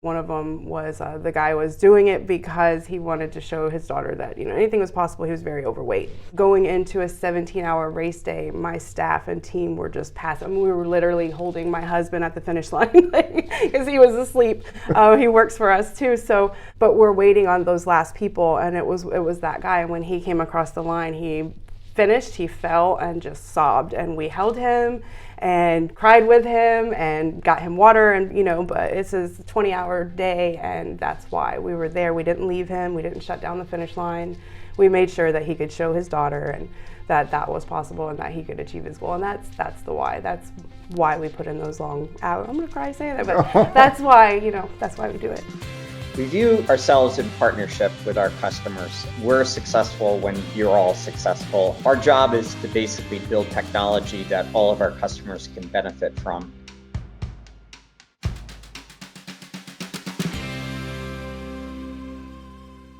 One of them was the guy was doing it because he wanted to show his daughter that, anything was possible. He was very overweight. Going into a 17-hour race day, my staff and team were just passing. We were literally holding my husband at the finish line because he was asleep. He works for us too. But we're waiting on those last people, and it was that guy. And when he came across the line, he finished, he fell and just sobbed, and we held him and cried with him and got him water, and but it's his 20-hour day, and that's why we were there. We didn't leave him, we didn't shut down the finish line. We made sure that he could show his daughter and that was possible and that he could achieve his goal, and that's the why. That's why we put in those long hours. I'm gonna cry saying that, but that's why that's why we do it. We view ourselves in partnership with our customers. We're successful when you're all successful. Our job is to basically build technology that all of our customers can benefit from.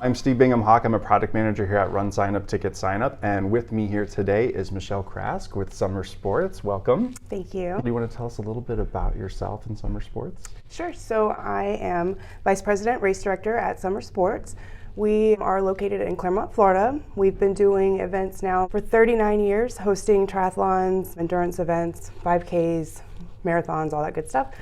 I'm Steve Bingham-Hawke. I'm a product manager here at RunSignup, TicketSignup, and with me here today is Michelle Craske with Sommer Sports. Welcome. Thank you. Do you want to tell us a little bit about yourself and Sommer Sports? Sure. So I am Vice President, Race Director at Sommer Sports. We are located in Claremont, Florida. We've been doing events now for 39 years, hosting triathlons, endurance events, 5Ks, marathons, all that good stuff.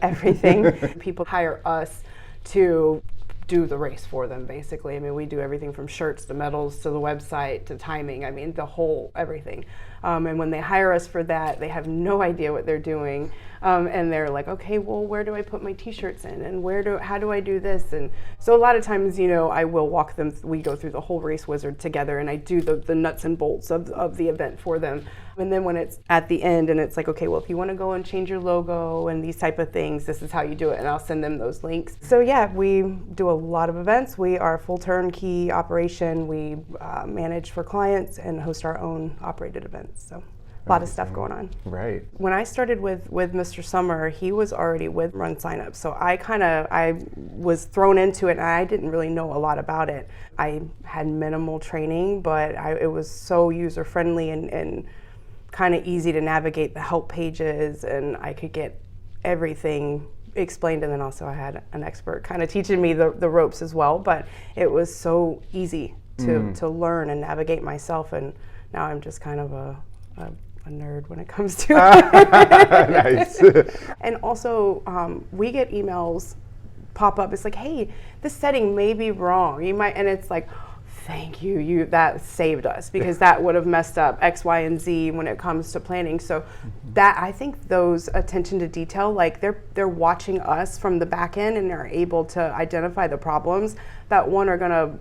Everything. People hire us to do the race for them, basically. I mean, we do everything from shirts to medals to the website to timing. I mean, the whole everything. And when they hire us for that, they have no idea what they're doing. And they're like, okay, well, where do I put my t-shirts in? And how do I do this? And so a lot of times, I will walk them, we go through the whole race wizard together, and I do the nuts and bolts of the event for them. And then when it's at the end and it's like, okay, well, if you want to go and change your logo and these type of things, this is how you do it. And I'll send them those links. So yeah, we do a lot of events. We are a full turnkey operation. We manage for clients and host our own operated events. So a lot of stuff going on. Right. When I started with Mr. Sommer, he was already with RunSignup. So I was thrown into it, and I didn't really know a lot about it. I had minimal training, but it was so user-friendly and kind of easy to navigate the help pages, and I could get everything explained. And then also I had an expert kind of teaching me the ropes as well, but it was so easy to learn and navigate myself, and now I'm just kind of a nerd when it comes to it. Nice. And also we get emails pop up. It's like, hey, this setting may be wrong. You might, and it's like, thank you, that saved us, because that would have messed up X, Y, and Z when it comes to planning. So that, I think those attention to detail, like they're watching us from the back end, and they're able to identify the problems that are gonna,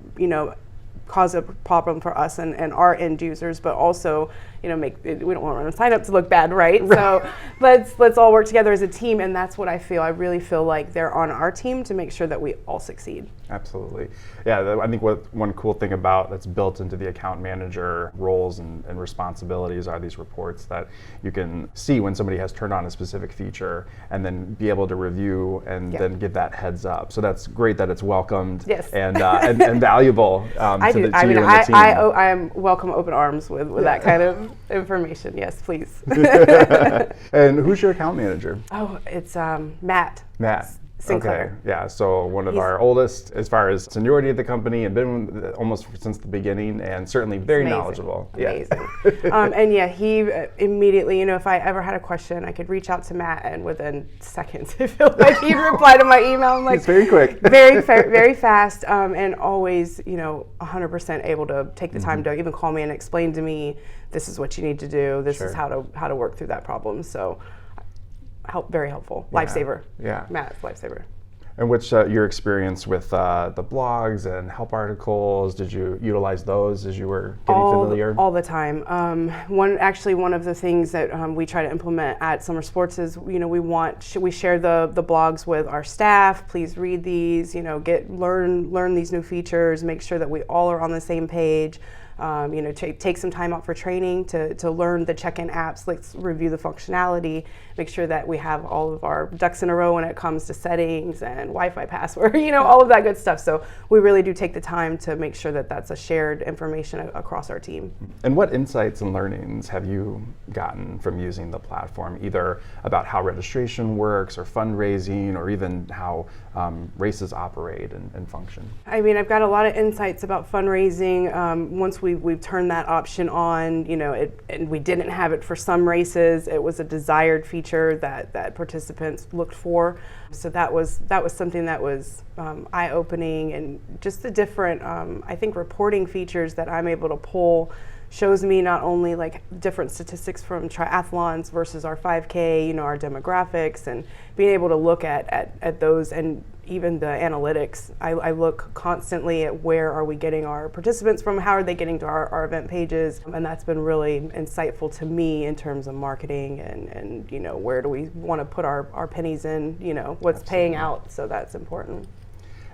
cause a problem for us and our end users, but also, we don't want to sign up to look bad, right? So let's all work together as a team, and that's what I feel. I really feel like they're on our team to make sure that we all succeed. Absolutely. Yeah, I think one cool thing about that's built into the account manager roles and responsibilities are these reports that you can see when somebody has turned on a specific feature, and then be able to review and then give that heads up. So that's great that it's welcomed and valuable to you and the team. I am welcome open arms with that kind of information. Yes, please. And who's your account manager? Oh, it's Matt. Sinclair. Okay, yeah, so one of our oldest as far as seniority at the company, and been almost since the beginning, and certainly very knowledgeable. Amazing. And yeah, he immediately, if I ever had a question, I could reach out to Matt, and within seconds, I feel like he'd reply to my email. I'm like, it's very quick. very fast, and always, 100% able to take the time to even call me and explain to me, this is what you need to do, this is how to work through that problem. So very helpful. Lifesaver. Yeah. Matt's lifesaver. And what's your experience with the blogs and help articles? Did you utilize those as you were getting familiar? All the time. One of the things that we try to implement at Sommer Sports is, we share the blogs with our staff. Please read these. Learn these new features. Make sure that we all are on the same page. Take some time out for training to learn the check-in apps. Let's review the functionality, make sure that we have all of our ducks in a row when it comes to settings and Wi-Fi password, all of that good stuff. So we really do take the time to make sure that that's a shared information across our team. And what insights and learnings have you gotten from using the platform, either about how registration works or fundraising, or even how races operate and function? I mean, I've got a lot of insights about fundraising. Once we've turned that option on, and we didn't have it for some races. It was a desired feature that participants looked for. So that was something that was eye-opening, and just the different, I think, reporting features that I'm able to pull shows me not only like different statistics from triathlons versus our 5K, our demographics, and being able to look at those, and even the analytics. I look constantly at where are we getting our participants from, how are they getting to our event pages, and that's been really insightful to me in terms of marketing and where do we want to put our pennies in, what's Absolutely. paying out, so that's important.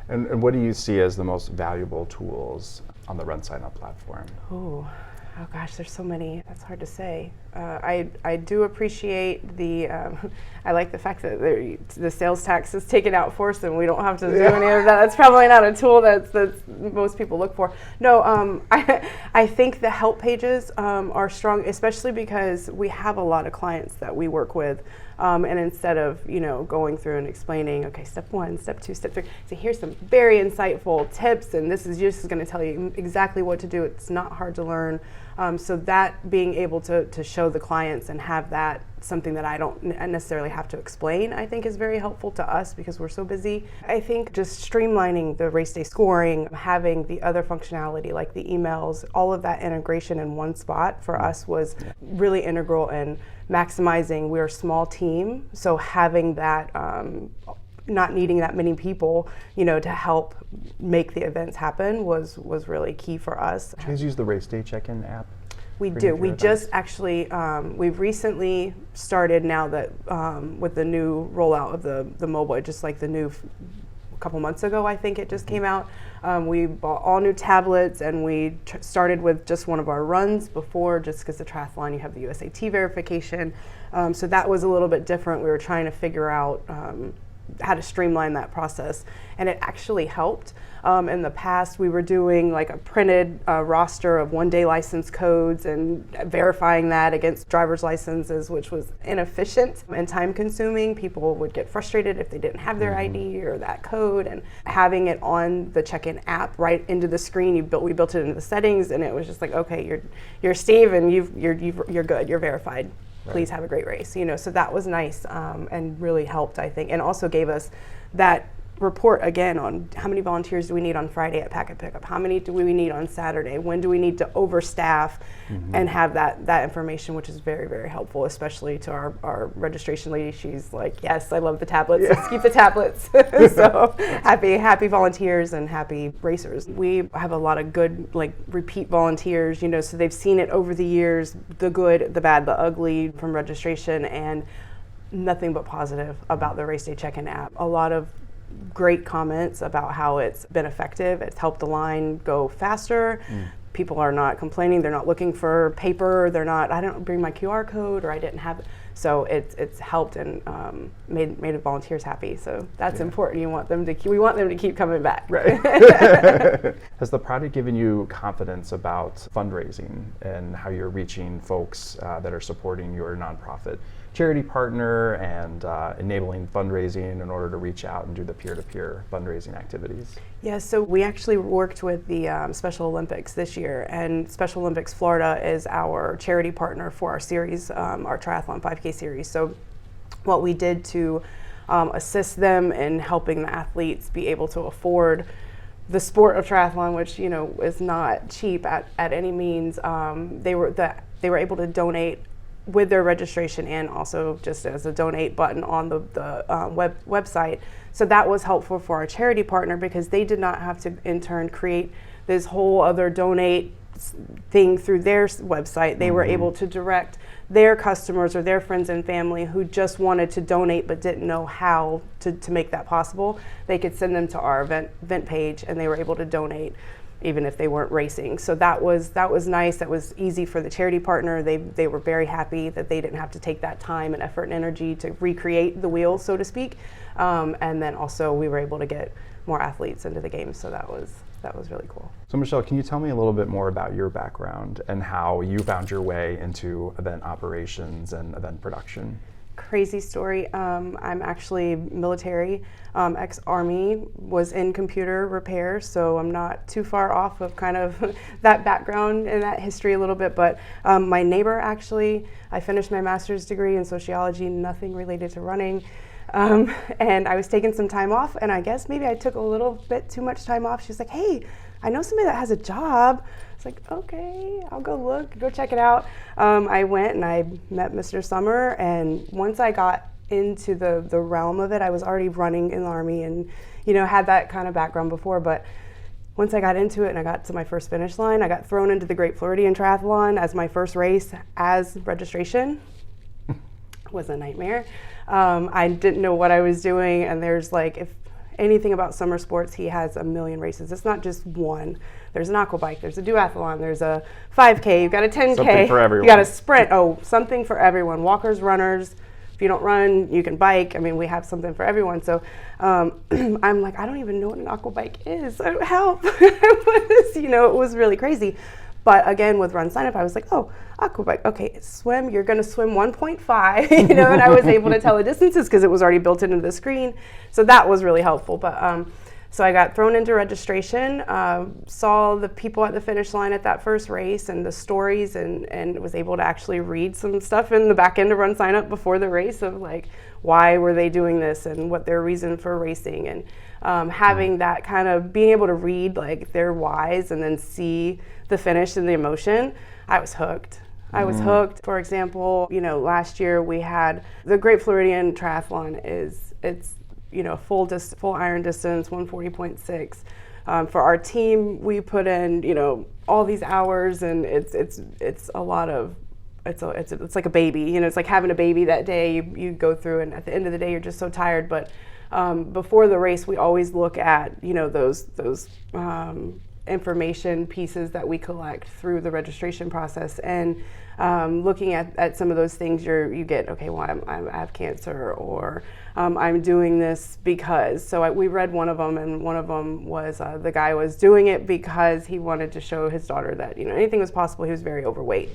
And what do you see as the most valuable tools on the RunSignup platform? Oh gosh, there's so many. That's hard to say. I do appreciate the. I like the fact that the sales tax is taken out for us, and we don't have to do any of that. That's probably not a tool that's most people look for. No, I think the help pages are strong, especially because we have a lot of clients that we work with. And instead of going through and explaining, okay, step 1, step 2, step 3, so here's some very insightful tips, and this is just going to tell you exactly what to do. It's not hard to learn. So that being able to show the clients and have that something that I don't necessarily have to explain, I think is very helpful to us because we're so busy. I think just streamlining the race day scoring, having the other functionality like the emails, all of that integration in one spot for us was really integral in maximizing. We're a small team, so having that, not needing that many people, to help make the events happen was really key for us. Do you guys use the race day check-in app? We do. We just actually, we've recently started now that with the new rollout of the mobile, just like the new a couple months ago, I think it just came out. We bought all new tablets, and we started with just one of our runs before, just because the triathlon, you have the USAT verification. So that was a little bit different. We were trying to figure out how to streamline that process, and it actually helped. In the past, we were doing like a printed roster of one-day license codes and verifying that against driver's licenses, which was inefficient and time-consuming. People would get frustrated if they didn't have their ID or that code, and having it on the check-in app right into the screen, we built it into the settings, and it was just like, okay, you're Steve, and you're good, you're verified. Please have a great race, so that was nice and really helped, I think, and also gave us that report again on how many volunteers do we need on Friday at packet pickup, how many do we need on Saturday, when do we need to overstaff, and have that information, which is very, very helpful, especially to our registration lady. She's like, yes, I love the tablets, let's keep the tablets. So happy volunteers and happy racers. We have a lot of good repeat volunteers, so they've seen it over the years, the good, the bad, the ugly from registration, and nothing but positive about the race day check-in app. A lot of great comments about how it's been effective. It's helped the line go faster. People are not complaining. They're not looking for paper. They're not, I don't bring my QR code, or I didn't have it. So it's helped and made the volunteers happy. So that's important. We want them to keep coming back. Right. Has the product given you confidence about fundraising and how you're reaching folks that are supporting your nonprofit charity partner and enabling fundraising in order to reach out and do the peer-to-peer fundraising activities? Yeah, so we actually worked with the Special Olympics this year, and Special Olympics Florida is our charity partner for our series, our triathlon 5K series. So what we did to assist them in helping the athletes be able to afford the sport of triathlon, which is not cheap at any means, they were able to donate with their registration and also just as a donate button on the website. So that was helpful for our charity partner because they did not have to in turn create this whole other donate thing through their website. They were able to direct their customers or their friends and family who just wanted to donate but didn't know how to make that possible. They could send them to our event page and they were able to donate. even if they weren't racing. So that was nice. That was easy for the charity partner. They were very happy that they didn't have to take that time and effort and energy to recreate the wheel, so to speak. And then also we were able to get more athletes into the game. So that was really cool. So Michelle, can you tell me a little bit more about your background and how you found your way into event operations and event production? Crazy story. I'm actually military, ex-Army, was in computer repair, so I'm not too far off of kind of that background and that history a little bit, but my neighbor actually, I finished my master's degree in sociology, nothing related to running, and I was taking some time off, and I guess maybe I took a little bit too much time off. She's like, hey, I know somebody that has a job. It's like, okay, I'll go check it out. I went and I met Mr. Sommer, and once I got into the realm of it, I was already running in the Army and, had that kind of background before, but once I got into it and I got to my first finish line, I got thrown into the Great Floridian Triathlon as my first race as registration. It was a nightmare. I didn't know what I was doing, and there's like, if anything about Sommer Sports, he has a million races. It's not just one. There's an aqua bike, there's a duathlon, there's a 5K, you've got a 10K. Something for everyone. You got a sprint. Oh, something for everyone. Walkers, runners. If you don't run, you can bike. I mean, we have something for everyone. So I'm like, I don't even know what an aqua bike is. Help. It was really crazy. But again, with RunSignup, I was like, oh, aqua bike. Okay, swim. You're going to swim 1.5. And I was able to tell the distances because it was already built into the screen. So that was really helpful. But so I got thrown into registration, saw the people at the finish line at that first race and the stories, and was able to actually read some stuff in the back end of RunSignup before the race of like, why were they doing this and what their reason for racing, and having that kind of being able to read like their whys and then see the finish and the emotion. I was hooked. I was hooked. For example, last year we had the Great Floridian Triathlon it's full iron distance, 140.6. For our team, we put in, all these hours, and it's a lot of, it's like a baby, it's like having a baby that day. You go through, and at the end of the day, you're just so tired. But before the race, we always look at, those information pieces that we collect through the registration process, and looking at some of those things, you get, okay, well, I have cancer, or I'm doing this because. So we read one of them, and one of them was the guy was doing it because he wanted to show his daughter that anything was possible. He was very overweight.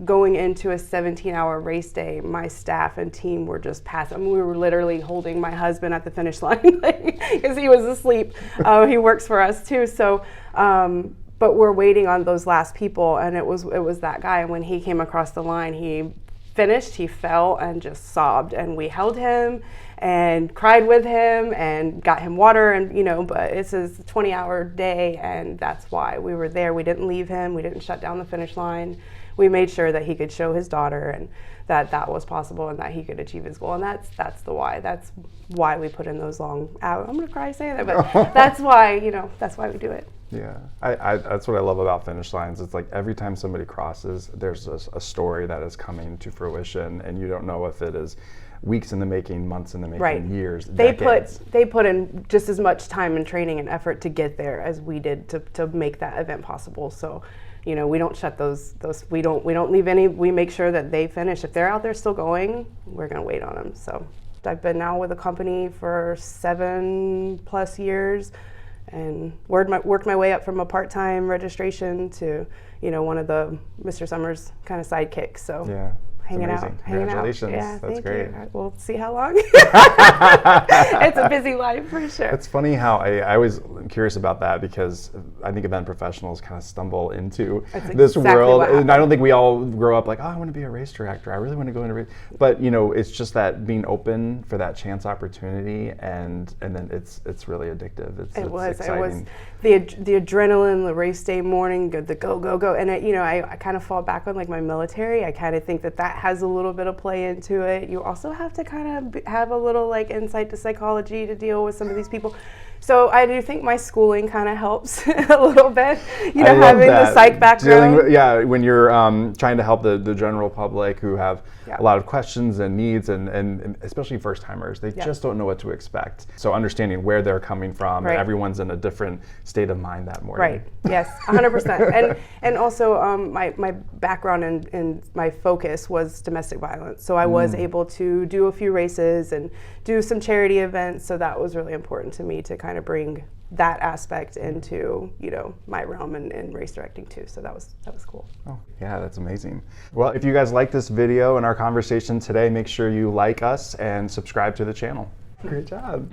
Going into a 17-hour race day, my staff and team were just passing. I mean, we were literally holding my husband at the finish line because he was asleep. He works for us too. So, but we're waiting on those last people, and it was that guy. And when he came across the line, he finished. He fell and just sobbed, and we held him and cried with him and got him water, and but it's his 20-hour day, and that's why we were there. We didn't leave him. We didn't shut down the finish line. We made sure that he could show his daughter, and that was possible, and that he could achieve his goal. And that's the why. That's why we put in those long hours. I'm gonna cry saying that, but that's why we do it. Yeah, I that's what I love about finish lines. It's like every time somebody crosses, there's a story that is coming to fruition, and you don't know if it is weeks in the making, months in the making, right. Years, they decades. They put in just as much time and training and effort to get there as we did to make that event possible. So, we don't shut those we don't leave any. We make sure that they finish. If they're out there still going, we're gonna wait on them. So I've been now with a company for 7+ years, and worked my way up from a part-time registration to one of the Mr. Sommer's kind of sidekicks. So yeah. hanging out. Congratulations. Yeah, that's thank great. you. We'll see how long. It's a busy life for sure. It's funny how I was curious about that, because I think event professionals kind of stumble into this world. And I don't think we all grow up like, oh, I want to be a race director. I really want to go into race. But it's just that being open for that chance opportunity, and then it's really addictive. It's exciting. It was the adrenaline, the race day morning, the go, and I kind of fall back on like my military. I kind of think that has a little bit of play into it. You also have to kind of have a little like insight to psychology to deal with some of these people. So I do think my schooling kind of helps a little bit, you know, I love having that. the psych background. When you're trying to help the general public who have a lot of questions and needs, and especially first timers, they just don't know what to expect. So understanding where they're coming from, and everyone's in a different state of mind that morning. Right. Yes, 100%. And also my background and my focus was domestic violence, so I was able to do a few races and do some charity events. So that was really important to me to kind of bring that aspect into, you know, my realm and race directing too. So that was cool. Oh, yeah, that's amazing. Well, if you guys like this video and our conversation today, make sure you like us and subscribe to the channel. Great job.